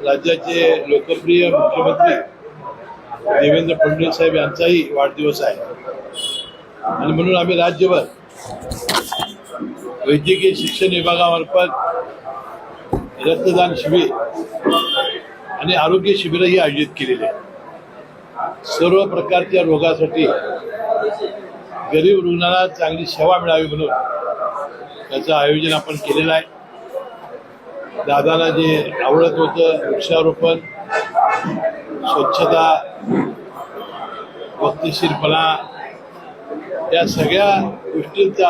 राज्याचे लोकप्रिय मुख्यमंत्री देवेंद्र फडणवीस साहेब यांचाही वाढदिवस आहे आणि म्हणून आम्ही राज्यभर वैद्यकीय शिक्षण विभागामार्फत रक्तदान शिबिर आणि आरोग्य शिबिरही आयोजित केलेले आहे. सर्व प्रकारच्या रोगासाठी गरीब रुग्णांना चांगली सेवा मिळावी म्हणून त्याचं आयोजन आपण केलेलं आहे. दादाला जे आवडत होतं वृक्षारोपण, स्वच्छता, वक्तशीरपणा या सगळ्या गोष्टींचा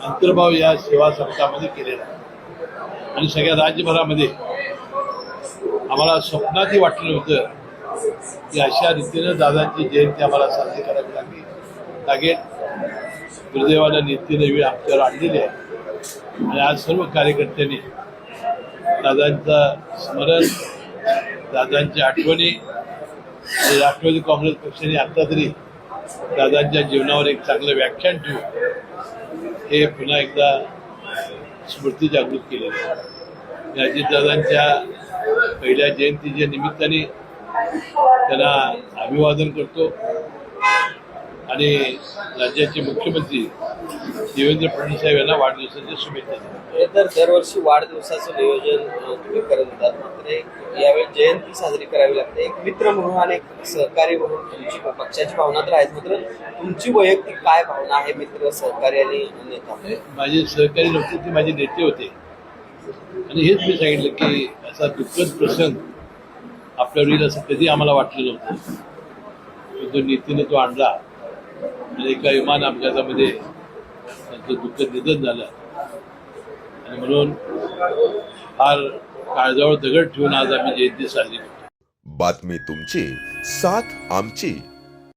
अंतर्भाव या सेवा सप्ताहामध्ये केलेला आहे आणि सगळ्या राज्यभरामध्ये आम्हाला स्वप्नातही वाटलं होतं की अशा रीतीनं दादांची जयंती आम्हाला साजरी करावी लागेल. दुर्दैवानं नीतीने वेळ आमच्यावर आणलेली आहे आणि आज सर्व कार्यकर्त्यांनी दादांचं स्मरण, दादांच्या आठवणी आणि राष्ट्रवादी काँग्रेस पक्षाने आता तरी दादांच्या जीवनावर एक चांगलं व्याख्यान ठेवून हे पुन्हा एकदा स्मृती जागृत केलेली आहे. अजितदादांच्या पहिल्या जयंतीच्या निमित्ताने त्यांना अभिवादन करतो आणि राज्याचे मुख्यमंत्री देवेंद्र फडणवीस साहेब यांना वाढदिवसाच्या शुभेच्छा देतो. तर दरवर्षी वाढदिवसाचं नियोजन तुम्ही करत होतात, मात्र यावेळी जयंती साजरी करावी लागते. एक मित्र म्हणून आणि एक सहकारी म्हणून तुमची पक्षाची भावना तर आहेत, मात्र तुमची वैयक्तिक काय भावना आहे मित्र, सहकारी आणि नेता? माझे सहकारी नव्हते, ते माझे नेते होते आणि हेच मी सांगितलं की असा दुःखद प्रसंग आपल्यावर येईल असं कधी आम्हाला वाटलं नव्हतं. तो नीतीने तो आणला आणि एका विमान अपघातामध्ये त्यांचं दुःखद निधन झालं आणि म्हणून फार काळजावर दगड ठेवून आज आम्ही जयंती साजरी करतो. बातमी तुमची, साथ आमची.